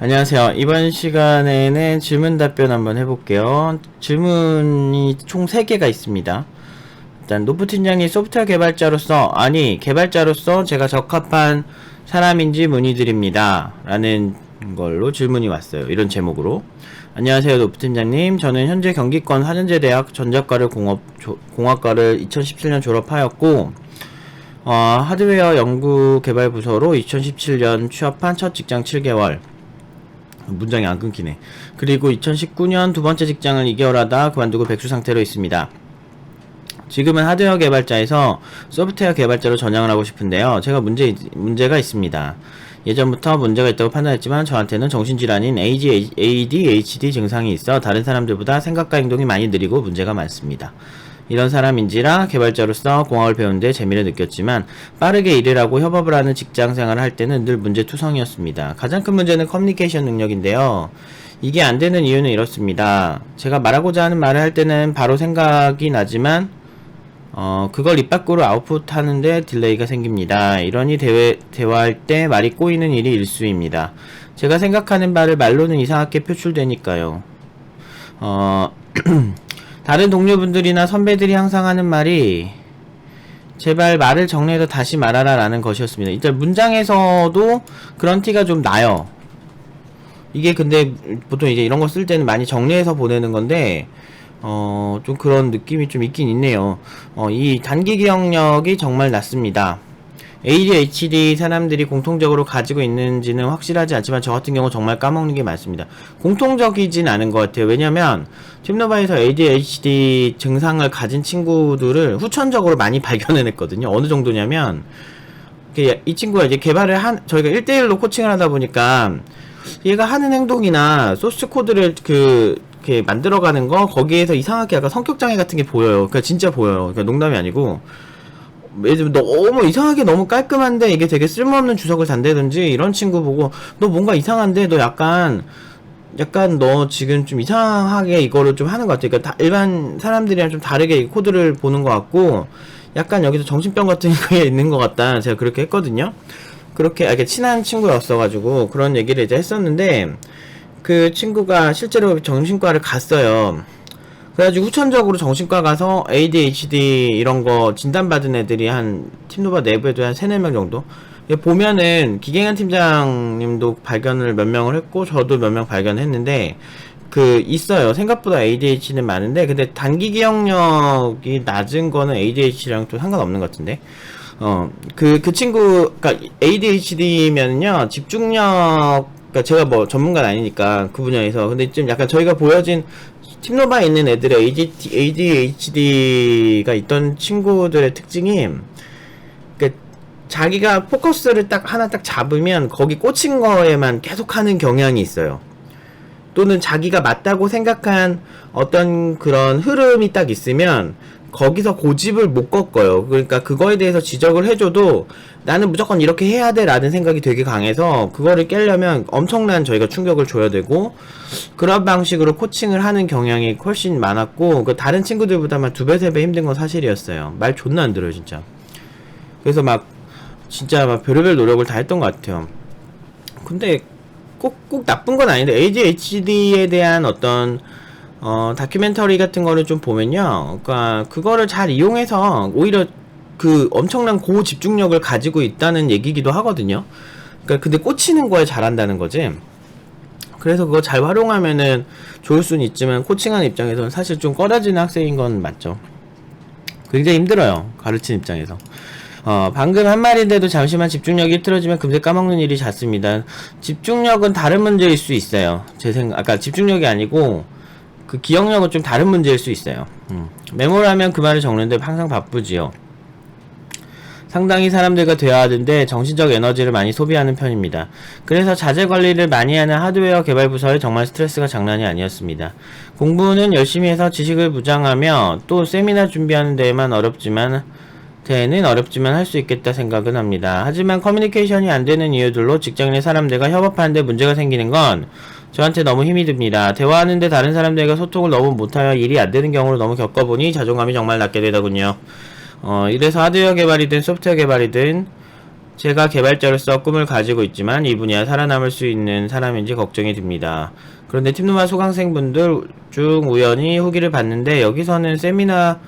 안녕하세요. 이번 시간에는 질문 답변 한번 해볼게요. 질문이 총 3개가 있습니다. 일단 노프 팀장님, 소프트웨어 개발자로서 제가 적합한 사람인지 문의드립니다 라는 걸로 질문이 왔어요. 이런 제목으로. 안녕하세요, 노프 팀장님. 저는 현재 경기권 한양제대학 전자과를 공학과를 2017년 졸업하였고 하드웨어 연구개발부서로 2017년 취업한 첫 직장 7개월. 문장이 안 끊기네. 그리고 2019년 두 번째 직장을 2개월 하다 그만두고 백수 상태로 있습니다. 지금은 하드웨어 개발자에서 소프트웨어 개발자로 전향을 하고 싶은데요. 제가 문제가 있습니다. 예전부터 문제가 있다고 판단했지만 저한테는 정신질환인 ADHD 증상이 있어 다른 사람들보다 생각과 행동이 많이 느리고 문제가 많습니다. 이런 사람인지라 개발자로서 공학을 배우는데 재미를 느꼈지만 빠르게 일을 하고 협업을 하는 직장 생활을 할 때는 늘 문제투성이었습니다. 가장 큰 문제는 커뮤니케이션 능력인데요. 이게 안 되는 이유는 이렇습니다. 제가 말하고자 하는 말을 할 때는 바로 생각이 나지만 그걸 입 밖으로 아웃풋하는데 딜레이가 생깁니다. 이러니 대화할 때 말이 꼬이는 일이 일수입니다. 제가 생각하는 바를 말로는 이상하게 표출되니까요. 다른 동료분들이나 선배들이 항상 하는 말이 제발 말을 정리해서 다시 말하라 라는 것이었습니다. 일단 문장에서도 그런 티가 좀 나요. 이게 근데 보통 이제 이런 거 쓸 때는 많이 정리해서 보내는 건데 좀 그런 느낌이 좀 있긴 있네요. 이 단기 기억력이 정말 낮습니다. ADHD 사람들이 공통적으로 가지고 있는지는 확실하지 않지만 저 같은 경우 정말 까먹는 게 많습니다. 공통적이진 않은 것 같아요. 왜냐면 팀노바에서 ADHD 증상을 가진 친구들을 후천적으로 많이 발견해냈거든요. 어느 정도냐면 이 친구가 이제 저희가 1대1로 코칭을 하다 보니까 얘가 하는 행동이나 소스 코드를 이렇게 만들어가는 거 거기에서 이상하게 약간 성격장애 같은 게 보여요. 그러니까 진짜 보여요. 그러니까 농담이 아니고 예를 들면 너무 이상하게 너무 깔끔한데 이게 되게 쓸모없는 주석을 단다든지 이런 친구 보고 너 뭔가 이상한데 너 약간 너 지금 좀 이상하게 이거를 좀 하는 것 같아. 그러니까 일반 사람들이랑 좀 다르게 코드를 보는 것 같고 약간 여기서 정신병 같은 게 있는 것 같다. 제가 그렇게 했거든요. 그렇게 이렇게 친한 친구였어가지고 그런 얘기를 이제 했었는데 그 친구가 실제로 정신과를 갔어요. 그래가지고 후천적으로 정신과 가서 ADHD 이런 거 진단받은 애들이 팀노바 내부에도 한 3-4명 정도? 보면은 기갱한 팀장님도 발견을 몇 명을 했고 저도 몇 명 발견했는데 있어요. 생각보다 ADHD는 많은데 근데 단기 기억력이 낮은 거는 ADHD랑 또 상관없는 것 같은데 그 친구 그니까 ADHD면요 집중력 그니까 제가 뭐 전문가는 아니니까 그 분야에서 근데 좀 약간 저희가 보여진 팀노바에 있는 애들의 ADHD가 있던 친구들의 특징이 자기가 포커스를 하나 잡으면 거기 꽂힌 거에만 계속하는 경향이 있어요. 또는 자기가 맞다고 생각한 어떤 그런 흐름이 딱 있으면 거기서 고집을 못 꺾어요. 그러니까 그거에 대해서 지적을 해줘도 나는 무조건 이렇게 해야 돼 라는 생각이 되게 강해서 그거를 깨려면 엄청난 저희가 충격을 줘야 되고 그런 방식으로 코칭을 하는 경향이 훨씬 많았고 다른 친구들보다만 2배 3배 힘든 건 사실이었어요. 말 존나 안 들어요 진짜. 그래서 진짜 별의별 노력을 다 했던 것 같아요. 근데 꼭 나쁜 건 아닌데 ADHD에 대한 어떤 다큐멘터리 같은 거를 좀 보면요. 그러니까 그거를 잘 이용해서 오히려 엄청난 고집중력을 가지고 있다는 얘기기도 하거든요. 그러니까 근데 꽂히는 거에 잘한다는 거지. 그래서 그거 잘 활용하면은 좋을 수는 있지만 코칭하는 입장에서는 사실 좀 꺼려지는 학생인 건 맞죠. 굉장히 힘들어요. 가르치는 입장에서. 방금 한 말인데도 잠시만 집중력이 흐트러지면 금세 까먹는 일이 잦습니다. 집중력은 다른 문제일 수 있어요. 아까 집중력이 아니고 기억력은 좀 다른 문제일 수 있어요. 메모를 하면 그 말을 적는데 항상 바쁘지요. 상당히 사람들과 대화하는데 정신적 에너지를 많이 소비하는 편입니다. 그래서 자재 관리를 많이 하는 하드웨어 개발 부서에 정말 스트레스가 장난이 아니었습니다. 공부는 열심히 해서 지식을 무장하며 또 세미나 준비하는 데에만 어렵지만 할 수 있겠다 생각은 합니다. 하지만 커뮤니케이션이 안 되는 이유들로 직장 내 사람들과 협업하는데 문제가 생기는 건 저한테 너무 힘이 듭니다. 대화하는데 다른 사람들과 소통을 너무 못하여 일이 안 되는 경우를 너무 겪어보니 자존감이 정말 낮게 되더군요. 이래서 하드웨어 개발이든 소프트웨어 개발이든 제가 개발자로서 꿈을 가지고 있지만 이 분야에 살아남을 수 있는 사람인지 걱정이 듭니다. 그런데 팀노바 수강생분들 중 우연히 후기를 봤는데 여기서는 세미나와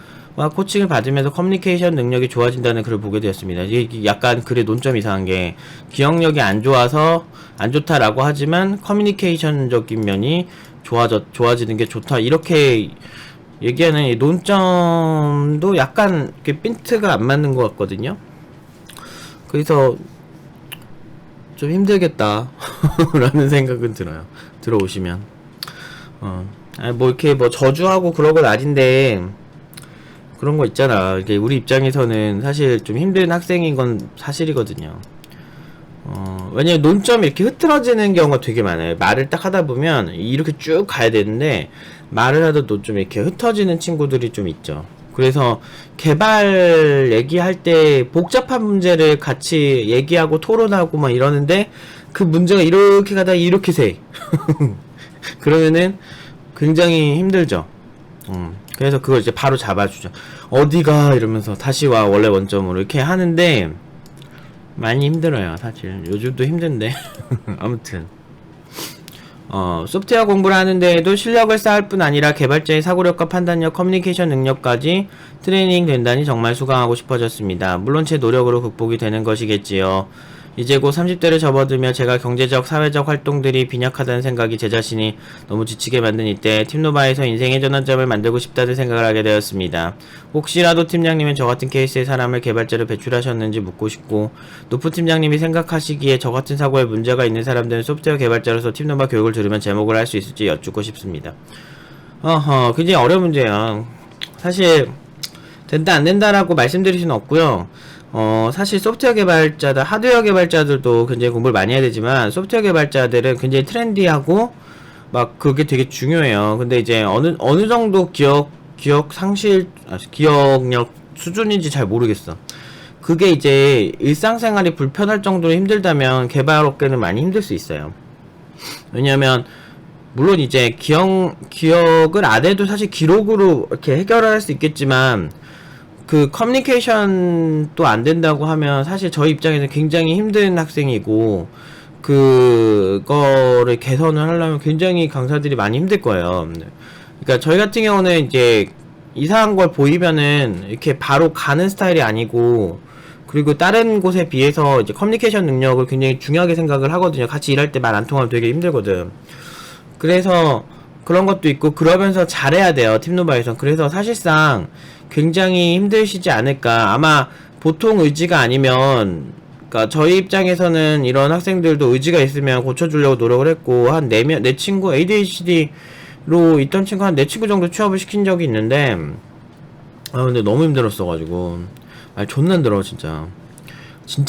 코칭을 받으면서 커뮤니케이션 능력이 좋아진다는 글을 보게 되었습니다. 이게 약간 글의 논점 이상한 게 기억력이 안 좋아서 안 좋다라고 하지만 커뮤니케이션적인 면이 좋아지는 게 좋다 이렇게 얘기하는 이 논점도 약간 이렇게 핀트가 안 맞는 것 같거든요. 그래서 좀 힘들겠다 라는 생각은 들어요. 들어오시면 뭐 이렇게 뭐 저주하고 그러건 아닌데 그런 거 있잖아. 이게 우리 입장에서는 사실 좀 힘든 학생인 건 사실이거든요. 왜냐면 논점이 이렇게 흐트러지는 경우가 되게 많아요. 말을 딱 하다 보면 이렇게 쭉 가야 되는데 말을 하다 논점이 이렇게 흩어지는 친구들이 좀 있죠. 그래서 개발 얘기할 때 복잡한 문제를 같이 얘기하고 토론하고 막 이러는데 그 문제가 이렇게 가다가 이렇게 새. 그러면은 굉장히 힘들죠. 그래서 그걸 이제 바로 잡아주죠. 어디가 이러면서 다시 와 원래 원점으로 이렇게 하는데 많이 힘들어요. 사실 요즘도 힘든데 아무튼 소프트웨어 공부를 하는데에도 실력을 쌓을 뿐 아니라 개발자의 사고력과 판단력, 커뮤니케이션 능력까지 트레이닝 된다니 정말 수강하고 싶어졌습니다. 물론 제 노력으로 극복이 되는 것이겠지요. 이제 곧 30대를 접어들며 제가 경제적, 사회적 활동들이 빈약하다는 생각이 제 자신이 너무 지치게 만든 이때 팀노바에서 인생의 전환점을 만들고 싶다는 생각을 하게 되었습니다. 혹시라도 팀장님은 저 같은 케이스의 사람을 개발자로 배출하셨는지 묻고 싶고 노프 팀장님이 생각하시기에 저 같은 사고에 문제가 있는 사람들은 소프트웨어 개발자로서 팀노바 교육을 들으면 제목을 할 수 있을지 여쭙고 싶습니다. 굉장히 어려운 문제야. 사실 된다 안 된다라고 말씀드릴 수는 없고요. 사실 소프트웨어 개발자들, 하드웨어 개발자들도 굉장히 공부를 많이 해야 되지만 소프트웨어 개발자들은 굉장히 트렌디하고 막 그게 되게 중요해요. 근데 이제 어느 정도 기억력 수준인지 잘 모르겠어. 그게 이제 일상생활이 불편할 정도로 힘들다면 개발업계는 많이 힘들 수 있어요. 왜냐면 물론 이제 기억을 안 해도 사실 기록으로 이렇게 해결할 수 있겠지만 그 커뮤니케이션도 안 된다고 하면 사실 저희 입장에서는 굉장히 힘든 학생이고 그거를 개선을 하려면 굉장히 강사들이 많이 힘들 거예요. 그러니까 저희 같은 경우는 이제 이상한 걸 보이면은 이렇게 바로 가는 스타일이 아니고 그리고 다른 곳에 비해서 이제 커뮤니케이션 능력을 굉장히 중요하게 생각을 하거든요. 같이 일할 때 말 안 통하면 되게 힘들거든. 그래서 그런 것도 있고 그러면서 잘해야 돼요. 팀노바에서. 그래서 사실상 굉장히 힘드시지 않을까. 아마 보통 의지가 아니면 그러니까 저희 입장에서는 이런 학생들도 의지가 있으면 고쳐주려고 노력을 했고 한 4명, 내 친구 ADHD로 있던 친구 한 4친구 정도 취업을 시킨 적이 있는데 근데 너무 힘들었어가지고 존나 힘들어 진짜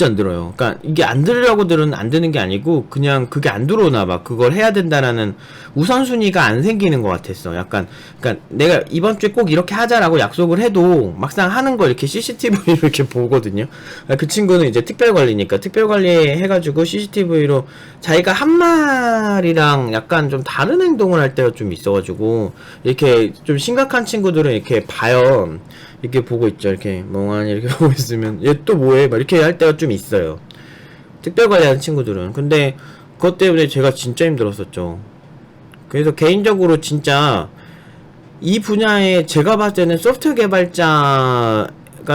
안 들어요. 그러니까 이게 안 들으려고 안 드는 게 아니고 그냥 그게 안 들어오나 봐. 그걸 해야 된다라는 우선순위가 안 생기는 것 같았어. 약간 그러니까 내가 이번 주에 꼭 이렇게 하자라고 약속을 해도 막상 하는 걸 이렇게 CCTV로 이렇게 보거든요. 그 친구는 이제 특별관리니까 특별관리 해가지고 CCTV로 자기가 한 말이랑 약간 좀 다른 행동을 할 때가 좀 있어가지고 이렇게 좀 심각한 친구들은 이렇게 봐요. 이렇게 보고 있죠. 이렇게 멍하니 이렇게 보고 있으면 얘 또 뭐해? 막 이렇게 할 때가 좀 있어요. 특별관리하는 친구들은. 근데 그것 때문에 제가 진짜 힘들었었죠. 그래서 개인적으로 진짜 이 분야에 제가 봤을 때는 소프트웨어 개발자가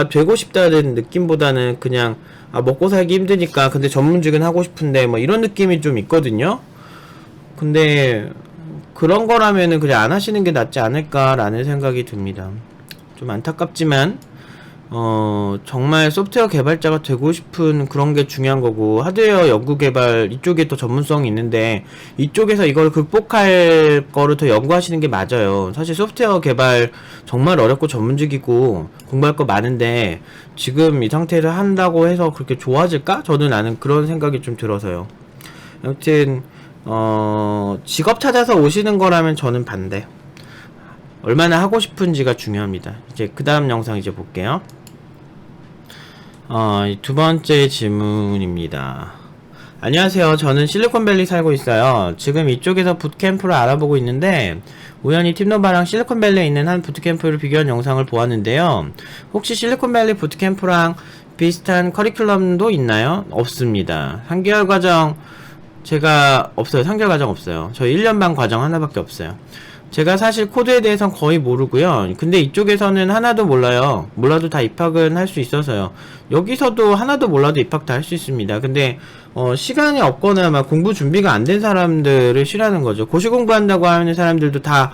되고 싶다는 느낌보다는 그냥 먹고 살기 힘드니까 근데 전문직은 하고 싶은데 뭐 이런 느낌이 좀 있거든요. 근데 그런 거라면은 그냥 안 하시는 게 낫지 않을까라는 생각이 듭니다. 좀 안타깝지만 정말 소프트웨어 개발자가 되고 싶은 그런 게 중요한 거고 하드웨어 연구개발 이쪽에 더 전문성이 있는데 이쪽에서 이걸 극복할 거를 더 연구하시는 게 맞아요. 사실 소프트웨어 개발 정말 어렵고 전문직이고 공부할 거 많은데 지금 이 상태를 한다고 해서 그렇게 좋아질까? 저는 나는 그런 생각이 좀 들어서요. 아무튼 직업 찾아서 오시는 거라면 저는 반대. 얼마나 하고 싶은지가 중요합니다. 이제 그 다음 영상 이제 볼게요. 두 번째 질문입니다. 안녕하세요. 저는 실리콘밸리 살고 있어요. 지금 이쪽에서 붓캠프를 알아보고 있는데 우연히 팀노바랑 실리콘밸리에 있는 한 붓캠프를 비교한 영상을 보았는데요. 혹시 실리콘밸리 붓캠프랑 비슷한 커리큘럼도 있나요? 없습니다. 3개월 과정 제가 없어요. 3개월 과정 없어요. 저 1년 반 과정 하나밖에 없어요. 제가 사실 코드에 대해서는 거의 모르고요. 근데 이쪽에서는 하나도 몰라요. 몰라도 다 입학은 할 수 있어서요. 여기서도 하나도 몰라도 입학 다 할 수 있습니다. 근데 시간이 없거나 막 공부 준비가 안 된 사람들을 싫어하는 거죠. 고시 공부한다고 하는 사람들도 다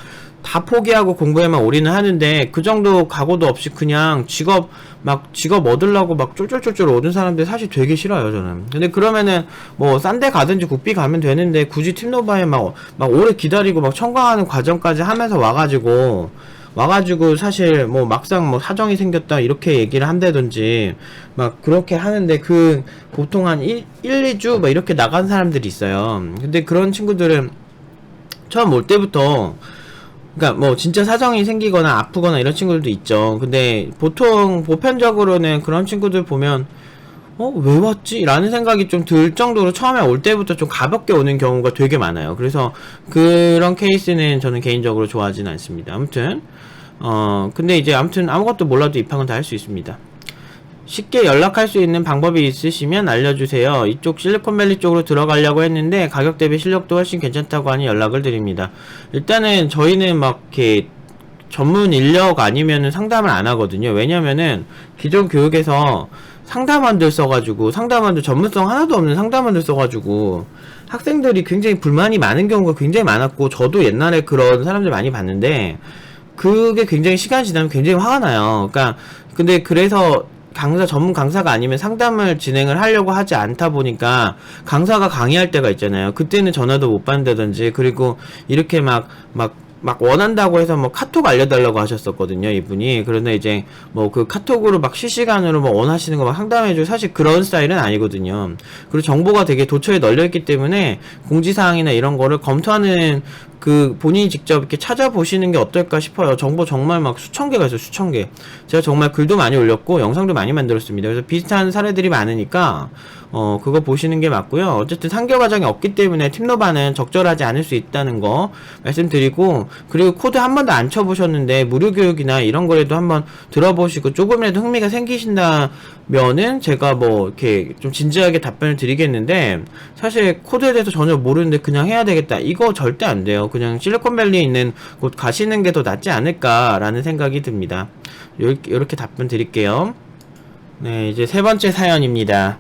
포기하고 공부에만 올인을 하는데, 그 정도 각오도 없이 그냥 직업 얻으려고 막 쫄쫄쫄쫄 오는 사람들 사실 되게 싫어요, 저는. 근데 그러면은 뭐 싼 데 가든지 국비 가면 되는데, 굳이 팀노바에 막 오래 기다리고 막 청강하는 과정까지 하면서 와가지고 사실 뭐 막상 뭐 사정이 생겼다 이렇게 얘기를 한다든지 막 그렇게 하는데, 그 보통 한 2주 막 이렇게 나간 사람들이 있어요. 근데 그런 친구들은 처음 올 때부터, 그러니까 뭐 진짜 사정이 생기거나 아프거나 이런 친구들도 있죠. 근데 보통 보편적으로는 그런 친구들 보면 왜 왔지? 라는 생각이 좀 들 정도로 처음에 올 때부터 좀 가볍게 오는 경우가 되게 많아요. 그래서 그런 케이스는 저는 개인적으로 좋아하진 않습니다. 아무튼 근데 이제 아무것도 몰라도 입학은 다 할 수 있습니다. 쉽게 연락할 수 있는 방법이 있으시면 알려주세요. 이쪽 실리콘밸리 쪽으로 들어가려고 했는데 가격 대비 실력도 훨씬 괜찮다고 하니 연락을 드립니다. 일단은 저희는 막 이렇게 전문 인력 아니면은 상담을 안 하거든요. 왜냐면은 기존 교육에서 상담원들 써가지고, 상담원들 전문성 하나도 없는 상담원들 써가지고 학생들이 굉장히 불만이 많은 경우가 굉장히 많았고, 저도 옛날에 그런 사람들 많이 봤는데 그게 굉장히 시간 지나면 굉장히 화가 나요. 그러니까 근데 그래서 전문 강사가 아니면 상담을 진행을 하려고 하지 않다 보니까 강사가 강의할 때가 있잖아요. 그때는 전화도 못 받는다든지, 그리고 이렇게 막 원한다고 해서 뭐 카톡 알려달라고 하셨었거든요, 이분이. 그런데 이제 뭐 그 카톡으로 막 실시간으로 뭐 원하시는 거 막 상담해주고, 사실 그런 스타일은 아니거든요. 그리고 정보가 되게 도처에 널려있기 때문에 공지사항이나 이런 거를 검토하는, 그 본인이 직접 이렇게 찾아보시는 게 어떨까 싶어요. 정보 정말 막 수천 개가 있어요, 수천 개. 제가 정말 글도 많이 올렸고 영상도 많이 만들었습니다. 그래서 비슷한 사례들이 많으니까 그거 보시는 게 맞고요. 어쨌든 3개월 과정이 없기 때문에 팀노바는 적절하지 않을 수 있다는 거 말씀드리고, 그리고 코드 한 번도 안 쳐보셨는데 무료 교육이나 이런 거라도 한번 들어보시고 조금이라도 흥미가 생기신다면은 제가 뭐 이렇게 좀 진지하게 답변을 드리겠는데, 사실 코드에 대해서 전혀 모르는데 그냥 해야 되겠다, 이거 절대 안 돼요. 그냥 실리콘밸리에 있는 곳 가시는 게 더 낫지 않을까라는 생각이 듭니다. 이렇게 답변 드릴게요. 네, 이제 세 번째 사연입니다.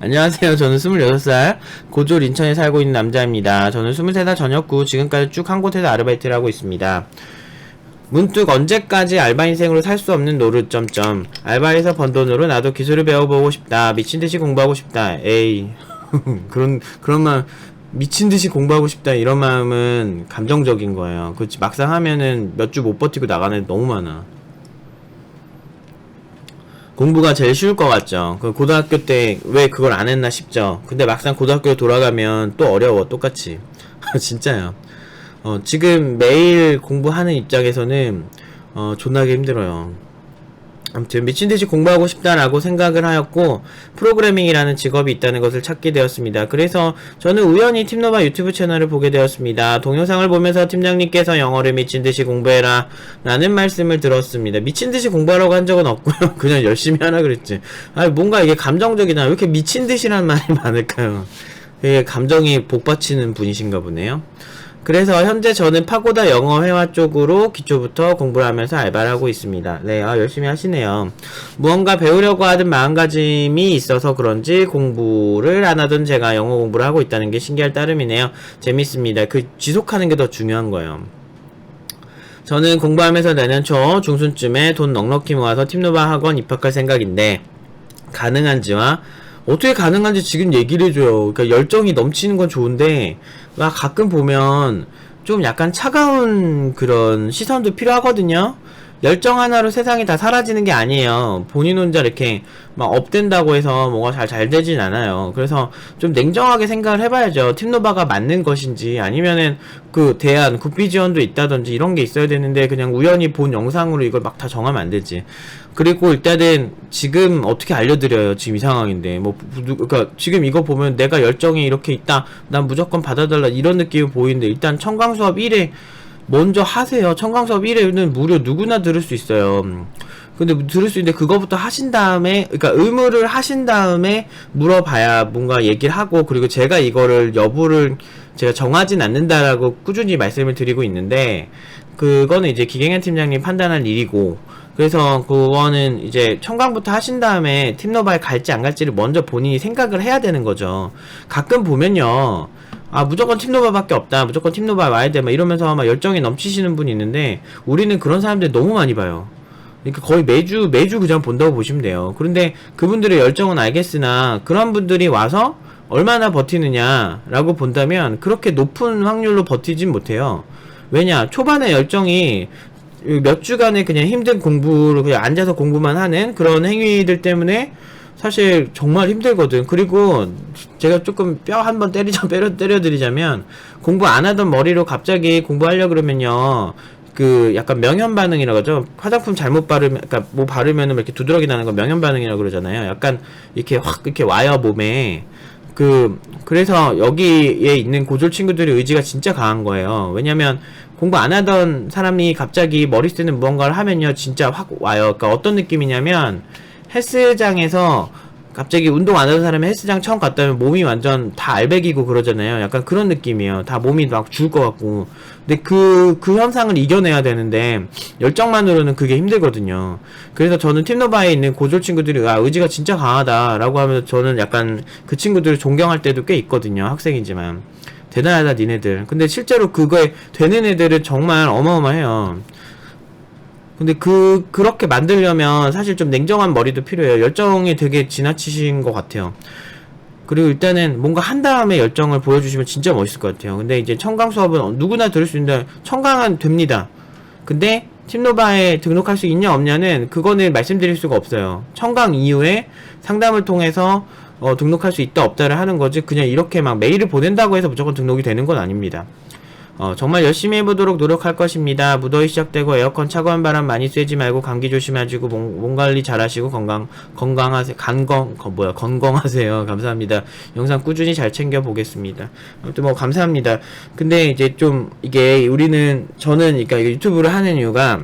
안녕하세요. 저는 26살 고졸 인천에 살고 있는 남자입니다. 저는 23살 전역후 지금까지 쭉 한 곳에서 아르바이트를 하고 있습니다. 문득 언제까지 알바 인생으로 살 수 없는 노릇 알바에서 번 돈으로 나도 기술을 배워보고 싶다. 미친듯이 공부하고 싶다. 에이 그런 마음, 미친듯이 공부하고 싶다 이런 마음은 감정적인 거예요. 그렇지, 막상 하면은 몇 주 못 버티고 나가는 애 너무 많아. 공부가 제일 쉬울 것 같죠. 그 고등학교 때 왜 그걸 안 했나 싶죠. 근데 막상 고등학교에 돌아가면 또 어려워, 똑같이. 진짜요. 지금 매일 공부하는 입장에서는 존나게 힘들어요. 아무튼 미친듯이 공부하고 싶다라고 생각을 하였고, 프로그래밍이라는 직업이 있다는 것을 찾게 되었습니다. 그래서 저는 우연히 팀노바 유튜브 채널을 보게 되었습니다. 동영상을 보면서 팀장님께서 영어를 미친듯이 공부해라 라는 말씀을 들었습니다. 미친듯이 공부하라고 한 적은 없고요. 그냥 열심히 하라 그랬지. 뭔가 이게 감정적이다. 왜 이렇게 미친듯이란 말이 많을까요? 되게 감정이 복받치는 분이신가 보네요. 그래서 현재 저는 파고다 영어 회화 쪽으로 기초부터 공부를 하면서 알바를 하고 있습니다. 네, 열심히 하시네요. 무언가 배우려고 하던 마음가짐이 있어서 그런지 공부를 안 하던 제가 영어 공부를 하고 있다는 게 신기할 따름이네요. 재밌습니다. 그 지속하는 게 더 중요한 거예요. 저는 공부하면서 내년 초 중순쯤에 돈 넉넉히 모아서 팀노바 학원 입학할 생각인데, 가능한지와 어떻게 가능한지 지금 얘기를 해줘요. 그러니까 열정이 넘치는 건 좋은데 막 가끔 보면 좀 약간 차가운 그런 시선도 필요하거든요. 열정 하나로 세상이 다 사라지는 게 아니에요. 본인 혼자 이렇게 막 업된다고 해서 뭐가 잘 되진 않아요. 그래서 좀 냉정하게 생각을 해봐야죠. 팀노바가 맞는 것인지, 아니면은 그 대안 국비 지원도 있다든지 이런 게 있어야 되는데 그냥 우연히 본 영상으로 이걸 막 다 정하면 안 되지. 그리고 일단은 지금 어떻게 알려드려요. 지금 이 상황인데 그러니까 지금 이거 보면 내가 열정이 이렇게 있다, 난 무조건 받아달라 이런 느낌이 보이는데, 일단 청강수업 1회 먼저 하세요. 청강수업 1회는 무료 누구나 들을 수 있어요. 근데 들을 수 있는데 그거부터 하신 다음에, 그러니까 의무를 하신 다음에 물어봐야 뭔가 얘기를 하고, 그리고 제가 이거를 여부를 제가 정하진 않는다라고 꾸준히 말씀을 드리고 있는데, 그거는 이제 기갱현 팀장님 판단할 일이고, 그래서 그거는 이제 청강부터 하신 다음에 팀노바에 갈지 안 갈지를 먼저 본인이 생각을 해야 되는 거죠. 가끔 보면요, 아 무조건 팀노바밖에 없다, 무조건 팀노바 와야 돼 막 이러면서 막 열정이 넘치시는 분이 있는데, 우리는 그런 사람들 너무 많이 봐요. 그러니까 거의 매주 그냥 본다고 보시면 돼요. 그런데 그분들의 열정은 알겠으나 그런 분들이 와서 얼마나 버티느냐라고 본다면 그렇게 높은 확률로 버티진 못해요. 왜냐, 초반에 열정이 몇 주간의 그냥 힘든 공부를 그냥 앉아서 공부만 하는 그런 행위들 때문에 사실 정말 힘들거든. 그리고 제가 조금 뼈 한번 때려드리자면, 공부 안 하던 머리로 갑자기 공부하려 그러면요, 그 약간 명현 반응이라고 하죠. 화장품 잘못 바르면, 그러니까 뭐 바르면은 이렇게 두드러기 나는 거 명현 반응이라고 그러잖아요. 약간 이렇게 확 이렇게 와요, 몸에. 그래서 여기에 있는 고졸 친구들의 의지가 진짜 강한 거예요. 왜냐면 공부 안 하던 사람이 갑자기 머리 쓰는 무언가를 하면요, 진짜 확 와요. 그러니까 어떤 느낌이냐면, 헬스장에서 갑자기 운동 안 하던 사람이 헬스장 처음 갔다 오면 몸이 완전 다 알배기고 그러잖아요. 약간 그런 느낌이에요. 다 몸이 막 죽을 것 같고. 근데 그 현상을 이겨내야 되는데, 열정만으로는 그게 힘들거든요. 그래서 저는 팀노바에 있는 고졸 친구들이, 아, 의지가 진짜 강하다라고 하면서 저는 약간 그 친구들을 존경할 때도 꽤 있거든요. 학생이지만. 대단하다, 니네들. 근데 실제로 그거에 되는 애들은 정말 어마어마해요. 근데 그렇게 만들려면 사실 좀 냉정한 머리도 필요해요. 열정이 되게 지나치신 것 같아요. 그리고 일단은 뭔가 한 다음에 열정을 보여주시면 진짜 멋있을 것 같아요. 근데 이제 청강 수업은 누구나 들을 수 있는데, 청강은 됩니다. 근데 팀노바에 등록할 수 있냐 없냐는 그거는 말씀드릴 수가 없어요. 청강 이후에 상담을 통해서 등록할 수 있다 없다를 하는 거지, 그냥 이렇게 막 메일을 보낸다고 해서 무조건 등록이 되는 건 아닙니다. 정말 열심히 해보도록 노력할 것입니다. 무더위 시작되고 에어컨 차가운 바람 많이 쐬지 말고 감기 조심하시고 몸 관리 잘하시고 건강하세요. 감사합니다. 영상 꾸준히 잘 챙겨보겠습니다. 아무튼 뭐 감사합니다. 근데 이제 좀 이게 저는 그러니까 유튜브를 하는 이유가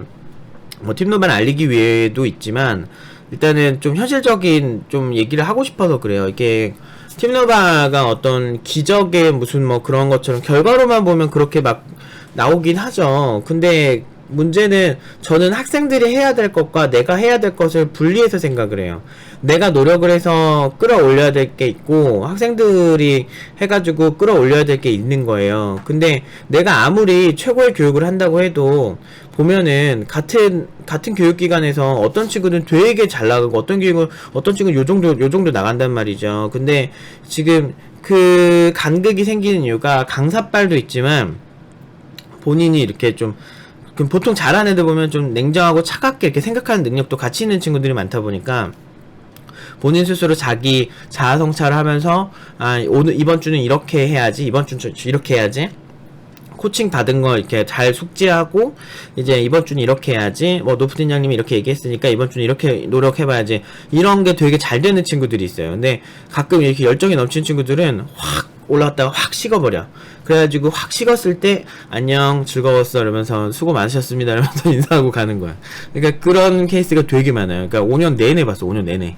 뭐 팀노바를 알리기 위해도 있지만, 일단은 좀 현실적인 좀 얘기를 하고 싶어서 그래요. 이게 팀노바가 어떤 기적의 무슨 뭐 그런 것처럼 결과로만 보면 그렇게 막 나오긴 하죠. 근데 문제는, 저는 학생들이 해야 될 것과 내가 해야 될 것을 분리해서 생각을 해요. 내가 노력을 해서 끌어올려야 될 게 있고, 학생들이 해가지고 끌어올려야 될 게 있는 거예요. 근데 내가 아무리 최고의 교육을 한다고 해도 보면은 같은 교육기관에서 어떤 친구는 되게 잘 나가고 어떤 친구는 요 정도 나간단 말이죠. 근데 지금 그 간극이 생기는 이유가, 강사빨도 있지만 본인이 이렇게 좀, 보통 잘하는 애들 보면 좀 냉정하고 차갑게 이렇게 생각하는 능력도 같이 있는 친구들이 많다 보니까, 본인 스스로 자기 자아 성찰을 하면서, 이번 주는 이렇게 해야지, 이번 주는 이렇게 해야지, 코칭 받은 거 이렇게 잘 숙지하고, 이제 이번 주는 이렇게 해야지, 뭐 노프 팀장님이 이렇게 얘기했으니까 이번 주는 이렇게 노력해봐야지, 이런 게 되게 잘 되는 친구들이 있어요. 근데 가끔 이렇게 열정이 넘치는 친구들은 확 올라갔다가 확 식어버려. 그래가지고 확 식었을 때 안녕 즐거웠어 이러면서 수고 많으셨습니다 이러면서 인사하고 가는 거야. 그러니까 그런 케이스가 되게 많아요. 그러니까 5년 내내 봤어. 5년 내내.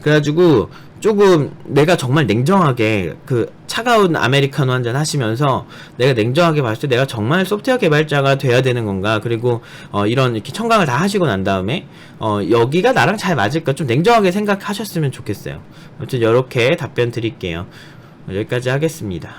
그래가지고 조금 내가 정말 냉정하게 그 차가운 아메리카노 한잔 하시면서 내가 냉정하게 봤을 때 내가 정말 소프트웨어 개발자가 돼야 되는 건가, 그리고 이런 이렇게 청강을 다 하시고 난 다음에 여기가 나랑 잘 맞을까, 좀 냉정하게 생각하셨으면 좋겠어요. 아무튼 이렇게 답변 드릴게요. 여기까지 하겠습니다.